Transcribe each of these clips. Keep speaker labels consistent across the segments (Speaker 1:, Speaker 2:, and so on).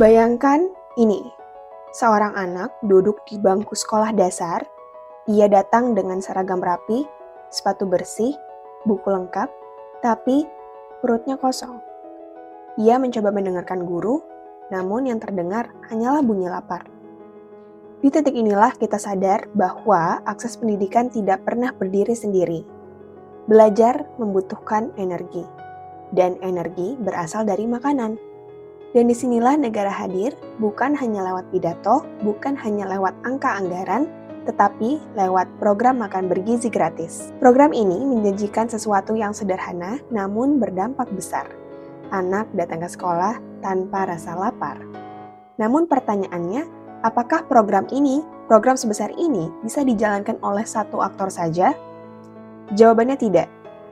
Speaker 1: Bayangkan ini, seorang anak duduk di bangku sekolah dasar. Ia datang dengan seragam rapi, sepatu bersih, buku lengkap, tapi perutnya kosong. Ia mencoba mendengarkan guru, namun yang terdengar hanyalah bunyi lapar. Di titik inilah kita sadar bahwa akses pendidikan tidak pernah berdiri sendiri. Belajar membutuhkan energi, dan energi berasal dari makanan. Dan disinilah negara hadir, bukan hanya lewat pidato, bukan hanya lewat angka anggaran, tetapi lewat program makan bergizi gratis. Program ini menjanjikan sesuatu yang sederhana namun berdampak besar. Anak datang ke sekolah tanpa rasa lapar. Namun pertanyaannya, apakah program sebesar ini bisa dijalankan oleh satu aktor saja? Jawabannya tidak.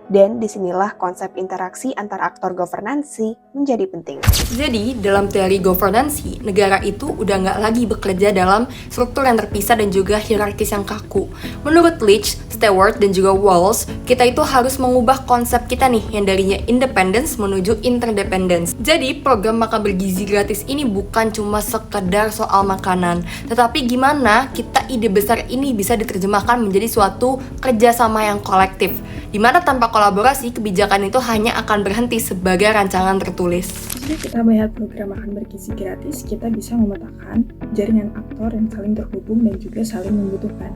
Speaker 1: Dan disinilah konsep interaksi antar aktor governansi menjadi penting.
Speaker 2: Jadi, dalam teori governansi, negara itu udah nggak lagi bekerja dalam struktur yang terpisah dan juga hierarkis yang kaku. Menurut Leach, Stewart, dan juga Walls, kita itu harus mengubah konsep kita nih, yang darinya independence menuju interdependence. Jadi, program makan bergizi gratis ini bukan cuma sekedar soal makanan, tetapi gimana kita ide besar ini bisa diterjemahkan menjadi suatu kerjasama yang kolektif, di mana tanpa kolaborasi, kebijakan itu hanya akan berhenti sebagai rancangan tertulis.
Speaker 3: Jika kita melihat program makan bergizi gratis, kita bisa memetakan jaringan aktor yang saling terhubung dan juga saling membutuhkan.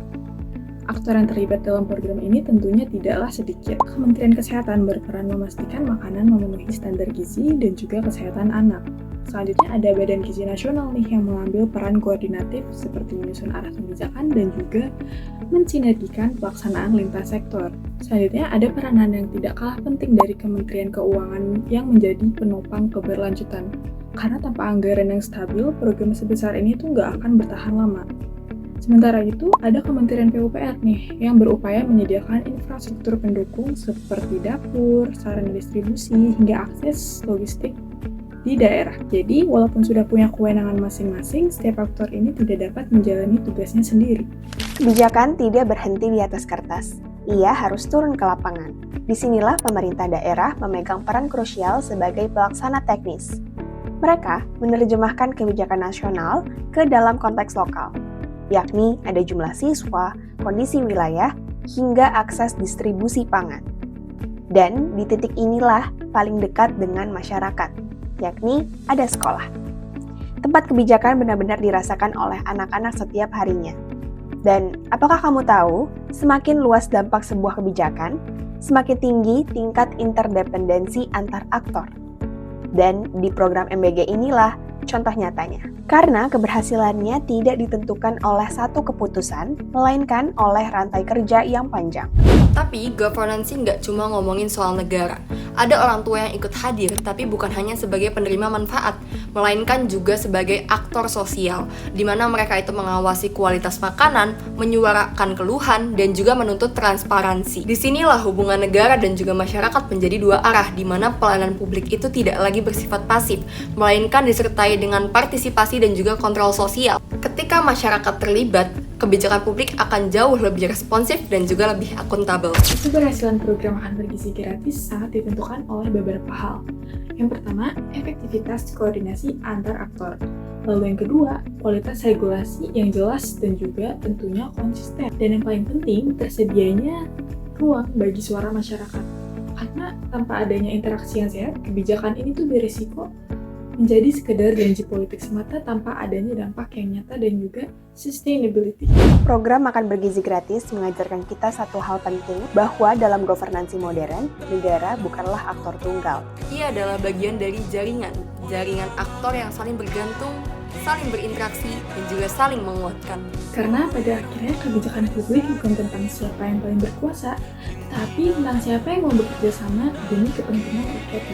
Speaker 3: Aktor yang terlibat dalam program ini tentunya tidaklah sedikit. Kementerian Kesehatan berperan memastikan makanan memenuhi standar gizi dan juga kesehatan anak. Selanjutnya ada Badan Gizi Nasional nih yang mengambil peran koordinatif seperti menyusun arah kebijakan dan juga mensinergikan pelaksanaan lintas sektor. Selanjutnya ada peranan yang tidak kalah penting dari Kementerian Keuangan yang menjadi penopang keberlanjutan. Karena tanpa anggaran yang stabil, program sebesar ini tuh nggak akan bertahan lama. Sementara itu, ada Kementerian PUPR nih yang berupaya menyediakan infrastruktur pendukung seperti dapur, sarana distribusi, hingga akses logistik di daerah. Jadi, walaupun sudah punya kewenangan masing-masing, setiap aktor ini tidak dapat menjalani tugasnya sendiri.
Speaker 1: Kebijakan tidak berhenti di atas kertas. Ia harus turun ke lapangan. Disinilah pemerintah daerah memegang peran krusial sebagai pelaksana teknis. Mereka menerjemahkan kebijakan nasional ke dalam konteks lokal, yakni ada jumlah siswa, kondisi wilayah, hingga akses distribusi pangan. Dan di titik inilah paling dekat dengan masyarakat, yakni ada sekolah. Tempat kebijakan benar-benar dirasakan oleh anak-anak setiap harinya. Dan apakah kamu tahu, semakin luas dampak sebuah kebijakan, semakin tinggi tingkat interdependensi antar aktor. Dan di program MBG inilah contoh nyatanya. Karena keberhasilannya tidak ditentukan oleh satu keputusan, melainkan oleh rantai kerja yang panjang.
Speaker 2: Tapi, governance nggak cuma ngomongin soal negara. Ada orang tua yang ikut hadir, tapi bukan hanya sebagai penerima manfaat, melainkan juga sebagai aktor sosial, di mana mereka itu mengawasi kualitas makanan, menyuarakan keluhan, dan juga menuntut transparansi. Disinilah hubungan negara dan juga masyarakat menjadi dua arah, di mana pelayanan publik itu tidak lagi bersifat pasif, melainkan disertai dengan partisipasi dan juga kontrol sosial. Ketika masyarakat terlibat, kebijakan publik akan jauh lebih responsif dan juga lebih akuntabel.
Speaker 3: Keberhasilan program makan bergizi gratis sangat ditentukan oleh beberapa hal. Yang pertama, efektivitas koordinasi antar aktor. Lalu yang kedua, kualitas regulasi yang jelas dan juga tentunya konsisten. Dan yang paling penting, tersedianya ruang bagi suara masyarakat. Karena tanpa adanya interaksi yang sehat, kebijakan ini tuh berisiko menjadi sekedar janji politik semata tanpa adanya dampak yang nyata dan juga sustainability.
Speaker 1: Program makan bergizi gratis mengajarkan kita satu hal penting, bahwa dalam governansi modern, negara bukanlah aktor tunggal.
Speaker 2: Ia adalah bagian dari jaringan aktor yang saling bergantung, saling berinteraksi, dan juga saling menguatkan.
Speaker 3: Karena pada akhirnya kebijakan publik bukan tentang siapa yang paling berkuasa, tapi tentang siapa yang mau bekerja sama demi kepentingan rakyat.